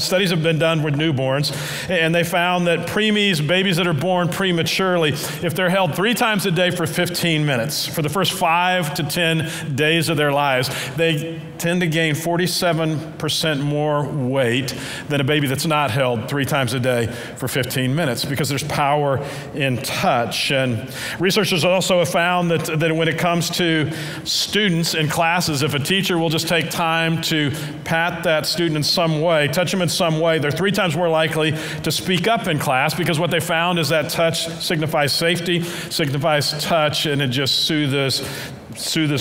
studies have been done with newborns, and they found that preemies, babies that are born prematurely, if they're held 3 times a day for 15 minutes, for the first 5 to 10 days of their lives, they tend to gain 47% more weight than a baby that's not held 3 times a day for 15 minutes, because there's power in touch. And researchers also have found that when it comes to students in classes, if a teacher will just take time to pat that student in some way, touch them in some way, they're 3 times more likely to speak up in class, because what they found is that touch signifies safety, signifies touch, and it just soothes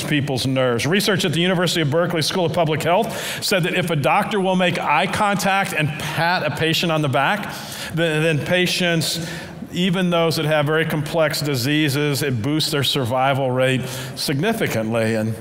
people's nerves. Research at the University of Berkeley School of Public Health said that if a doctor will make eye contact and pat a patient on the back, then patients, even those that have very complex diseases, it boosts their survival rate significantly. And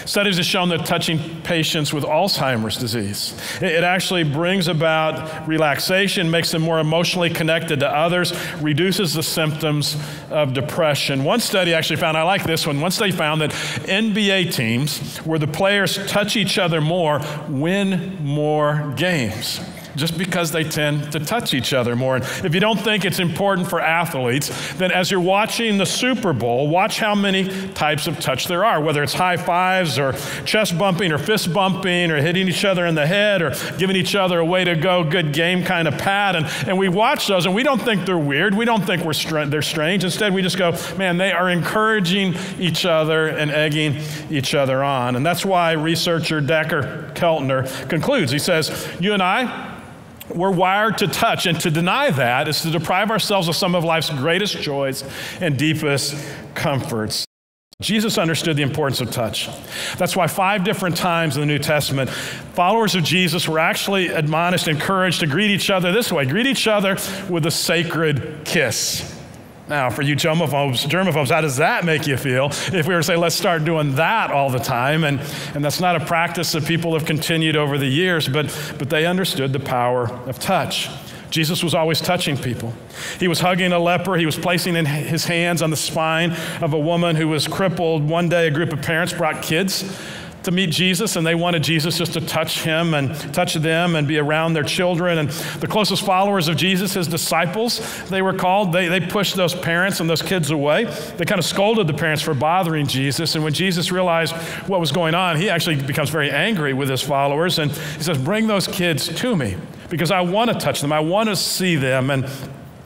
studies have shown that touching patients with Alzheimer's disease, it actually brings about relaxation, makes them more emotionally connected to others, reduces the symptoms of depression. One study actually found, I like this one study found that NBA teams, where the players touch each other more, win more games, just because they tend to touch each other more. And if you don't think it's important for athletes, then as you're watching the Super Bowl, watch how many types of touch there are, whether it's high fives or chest bumping or fist bumping or hitting each other in the head or giving each other a way to go, good game kind of pat. And we watch those and we don't think they're weird. We don't think they're strange. Instead, we just go, man, they are encouraging each other and egging each other on. And that's why researcher Decker Keltner concludes. He says, you and I, we're wired to touch, and to deny that is to deprive ourselves of some of life's greatest joys and deepest comforts. Jesus understood the importance of touch. That's why 5 different times in the New Testament, followers of Jesus were actually admonished, encouraged to greet each other this way: greet each other with a sacred kiss. Now, for you germaphobes, how does that make you feel if we were to say, let's start doing that all the time? And that's not a practice that people have continued over the years, but they understood the power of touch. Jesus was always touching people. He was hugging a leper. He was placing his hands on the spine of a woman who was crippled. One day, a group of parents brought kids to meet Jesus, and they wanted Jesus just to touch him and touch them and be around their children. And the closest followers of Jesus, his disciples, they were called, they pushed those parents and those kids away. They kind of scolded the parents for bothering Jesus. And when Jesus realized what was going on, he actually becomes very angry with his followers. And he says, bring those kids to me, because I want to touch them. I want to see them. And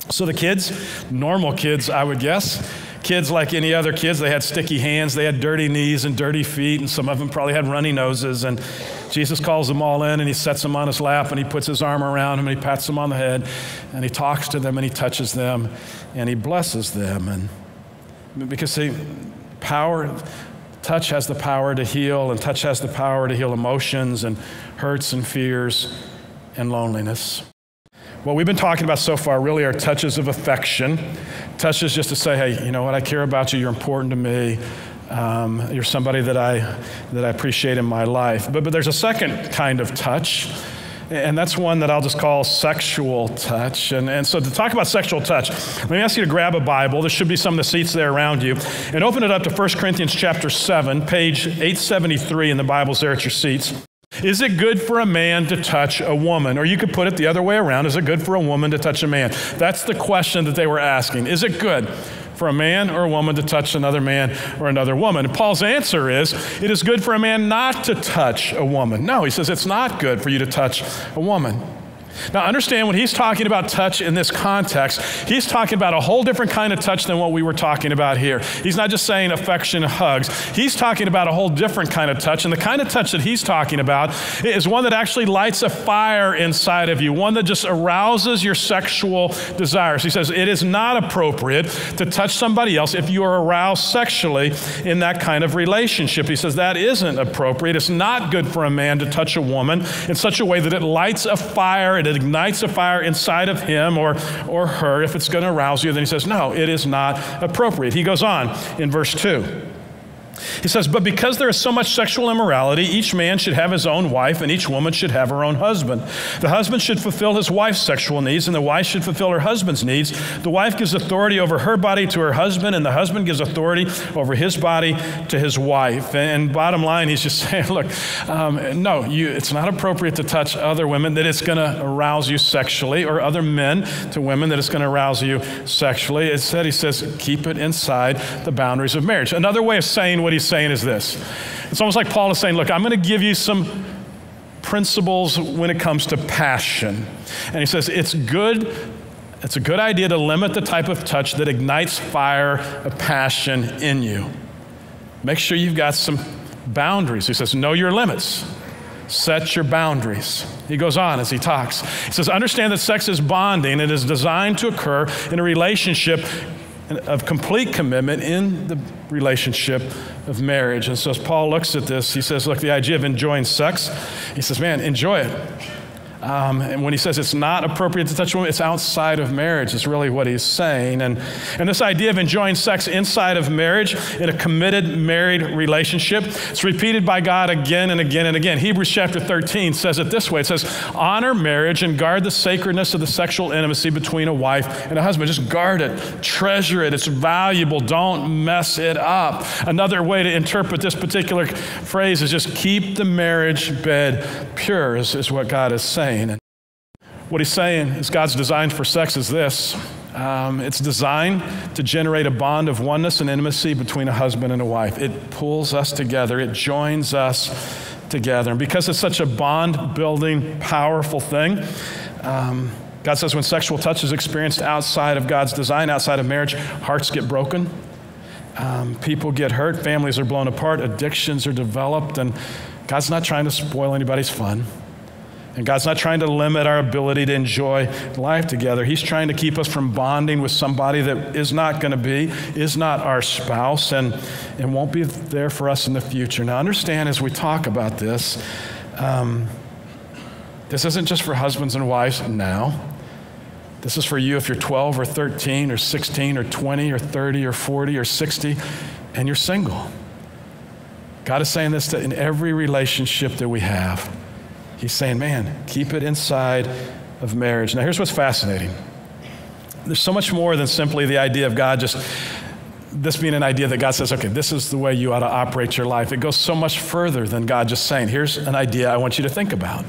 so the kids, normal kids, I would guess, kids like any other kids, they had sticky hands, they had dirty knees and dirty feet, and some of them probably had runny noses. And Jesus calls them all in, and he sets them on his lap, and he puts his arm around them, and he pats them on the head, and he talks to them, and he touches them, and he blesses them. And because see, touch has the power to heal, and touch has the power to heal emotions and hurts and fears and loneliness. What we've been talking about so far really are touches of affection. Touches just to say, hey, you know what, I care about you, you're important to me, you're somebody that I appreciate in my life. But there's a second kind of touch, and that's one that I'll just call sexual touch. And so to talk about sexual touch, let me ask you to grab a Bible. There should be some of the seats there around you, and open it up to 1 Corinthians chapter 7, page 873 in the Bibles there at your seats. Is it good for a man to touch a woman? Or you could put it the other way around. Is it good for a woman to touch a man? That's the question that they were asking. Is it good for a man or a woman to touch another man or another woman? And Paul's answer is, it is good for a man not to touch a woman. No, he says it's not good for you to touch a woman. Now understand, when he's talking about touch in this context, he's talking about a whole different kind of touch than what we were talking about here. He's not just saying affection, hugs. He's talking about a whole different kind of touch. And the kind of touch that he's talking about is one that actually lights a fire inside of you, one that just arouses your sexual desires. He says it is not appropriate to touch somebody else if you are aroused sexually in that kind of relationship. He says that isn't appropriate. It's not good for a man to touch a woman in such a way that it lights a fire, it ignites a fire inside of him or her. If it's going to arouse you, then he says, no, it is not appropriate. He goes on in verse 2. He says, but because there is so much sexual immorality, each man should have his own wife, and each woman should have her own husband. The husband should fulfill his wife's sexual needs, and the wife should fulfill her husband's needs. The wife gives authority over her body to her husband, and the husband gives authority over his body to his wife. And bottom line, he's just saying, look, no, it's not appropriate to touch other women that it's going to arouse you sexually, or other men to women that it's going to arouse you sexually. Instead, he says, keep it inside the boundaries of marriage. Another way of saying what he's saying is this. It's almost like Paul is saying, look, I'm going to give you some principles when it comes to passion. And he says, it's a good idea to limit the type of touch that ignites fire of passion in you. Make sure you've got some boundaries. He says, know your limits. Set your boundaries. He goes on as he talks. He says, understand that sex is bonding. It is designed to occur in a relationship of complete commitment in the relationship of marriage. And so as Paul looks at this, he says, look, the idea of enjoying sex, he says, man, enjoy it. And when he says it's not appropriate to touch a woman, it's outside of marriage is really what he's saying. And this idea of enjoying sex inside of marriage in a committed married relationship, it's repeated by God again and again and again. Hebrews chapter 13 says it this way. It says, honor marriage and guard the sacredness of the sexual intimacy between a wife and a husband. Just guard it, treasure it. It's valuable. Don't mess it up. Another way to interpret this particular phrase is just keep the marriage bed pure is what God is saying. And what he's saying is God's design for sex is this. It's designed to generate a bond of oneness and intimacy between a husband and a wife. It pulls us together. It joins us together. And because it's such a bond-building, powerful thing, God says when sexual touch is experienced outside of God's design, outside of marriage, hearts get broken. People get hurt. Families are blown apart. Addictions are developed. And God's not trying to spoil anybody's fun. And God's not trying to limit our ability to enjoy life together. He's trying to keep us from bonding with somebody that is not our spouse, and won't be there for us in the future. Now, understand as we talk about this, this isn't just for husbands and wives now. This is for you if you're 12 or 13 or 16 or 20 or 30 or 40 or 60 and you're single. God is saying this in every relationship that we have. He's saying, man, keep it inside of marriage. Now, here's what's fascinating. There's so much more than simply the idea of God just, this being an idea that God says, okay, this is the way you ought to operate your life. It goes so much further than God just saying, here's an idea I want you to think about.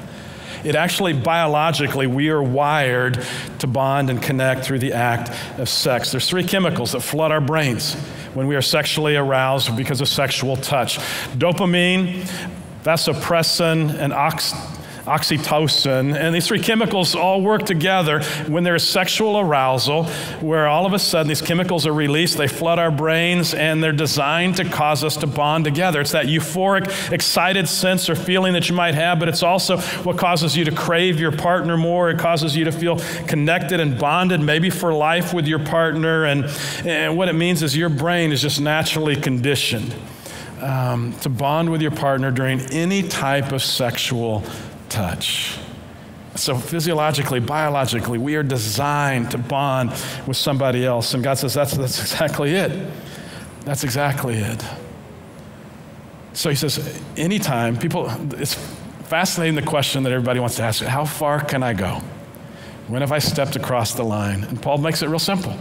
It actually, biologically, we are wired to bond and connect through the act of sex. There's 3 chemicals that flood our brains when we are sexually aroused because of sexual touch. Dopamine, vasopressin, and oxytocin, and these 3 chemicals all work together when there is sexual arousal, where all of a sudden these chemicals are released, they flood our brains, and they're designed to cause us to bond together. It's that euphoric, excited sense or feeling that you might have, but it's also what causes you to crave your partner more. It causes you to feel connected and bonded, maybe for life with your partner, and what it means is your brain is just naturally conditioned to bond with your partner during any type of sexual touch. So physiologically, biologically, we are designed to bond with somebody else. And God says that's exactly it. That's exactly it. So he says, anytime, it's fascinating the question that everybody wants to ask, how far can I go? When have I stepped across the line? And Paul makes it real simple.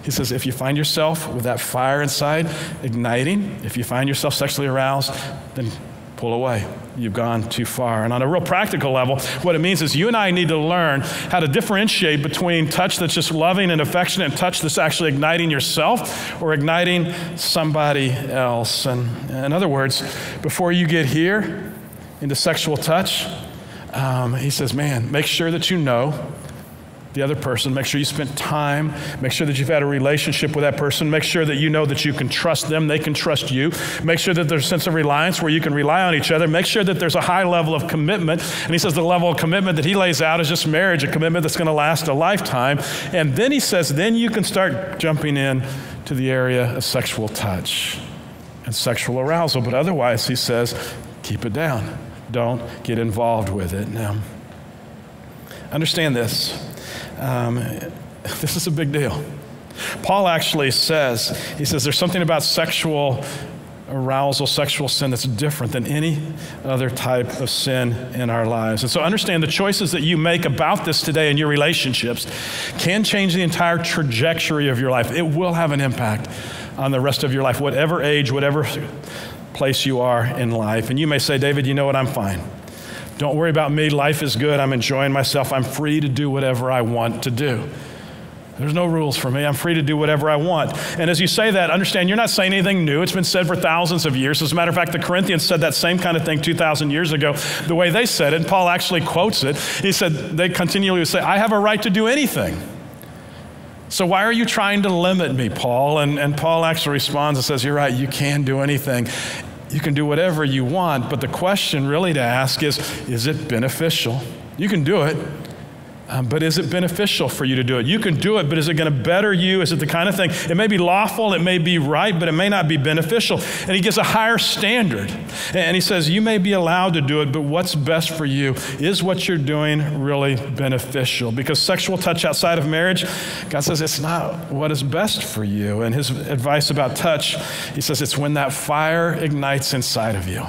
He says, if you find yourself with that fire inside igniting, if you find yourself sexually aroused, then pull away. You've gone too far. And on a real practical level, what it means is you and I need to learn how to differentiate between touch that's just loving and affectionate and touch that's actually igniting yourself or igniting somebody else. And in other words, before you get here into sexual touch, he says, man, make sure that you know the other person. Make sure you spent time. Make sure that you've had a relationship with that person. Make sure that you know that you can trust them. They can trust you. Make sure that there's a sense of reliance where you can rely on each other. Make sure that there's a high level of commitment. And he says the level of commitment that he lays out is just marriage, a commitment that's going to last a lifetime. And then he says, then you can start jumping in to the area of sexual touch and sexual arousal. But otherwise, he says, keep it down. Don't get involved with it. Now, understand this. This is a big deal. Paul actually says, he says there's something about sexual arousal, sexual sin that's different than any other type of sin in our lives. And so understand the choices that you make about this today in your relationships can change the entire trajectory of your life. It will have an impact on the rest of your life, whatever age, whatever place you are in life. And you may say, David, you know what? I'm fine. Don't worry about me. Life is good. I'm enjoying myself. I'm free to do whatever I want to do. There's no rules for me. I'm free to do whatever I want. And as you say that, understand you're not saying anything new. It's been said for thousands of years. As a matter of fact, the Corinthians said that same kind of thing 2,000 years ago, the way they said it. And Paul actually quotes it. He said, they continually say, I have a right to do anything. So why are you trying to limit me, Paul? And Paul actually responds and says, you're right, you can do anything. You can do whatever you want. But the question really to ask is it beneficial? You can do it. But is it beneficial for you to do it? You can do it, but is it going to better you? Is it the kind of thing? It may be lawful, it may be right, but it may not be beneficial. And he gives a higher standard. And he says, you may be allowed to do it, but what's best for you? Is what you're doing really beneficial? Because sexual touch outside of marriage, God says it's not what is best for you. And his advice about touch, he says it's when that fire ignites inside of you.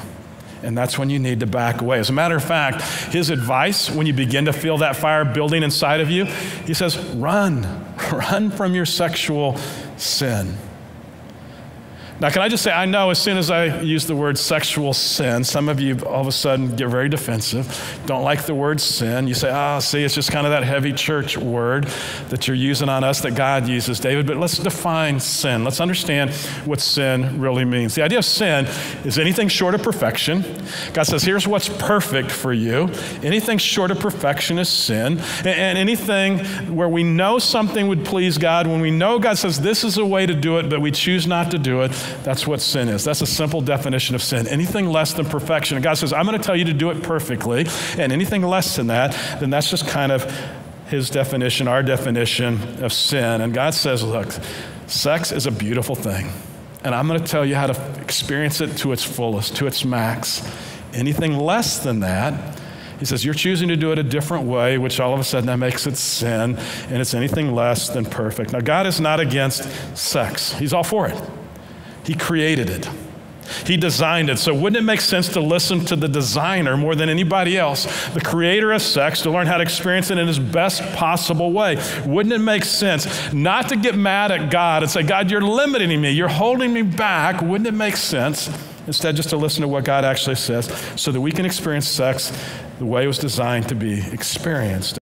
And that's when you need to back away. As a matter of fact, his advice, when you begin to feel that fire building inside of you, he says, run from your sexual sin. Now, can I just say, I know as soon as I use the word sexual sin, some of you all of a sudden get very defensive, don't like the word sin. You say, see, it's just kind of that heavy church word that you're using on us that God uses, David. But let's define sin. Let's understand what sin really means. The idea of sin is anything short of perfection. God says, here's what's perfect for you. Anything short of perfection is sin. And anything where we know something would please God, when we know God says this is a way to do it, but we choose not to do it, that's what sin is. That's a simple definition of sin. Anything less than perfection. And God says, I'm going to tell you to do it perfectly. And anything less than that, then that's just kind of his definition, our definition of sin. And God says, look, sex is a beautiful thing. And I'm going to tell you how to experience it to its fullest, to its max. Anything less than that, he says, you're choosing to do it a different way, which all of a sudden that makes it sin. And it's anything less than perfect. Now, God is not against sex. He's all for it. He created it. He designed it. So wouldn't it make sense to listen to the designer more than anybody else, the creator of sex, to learn how to experience it in his best possible way? Wouldn't it make sense not to get mad at God and say, God, you're limiting me, you're holding me back? Wouldn't it make sense instead just to listen to what God actually says so that we can experience sex the way it was designed to be experienced?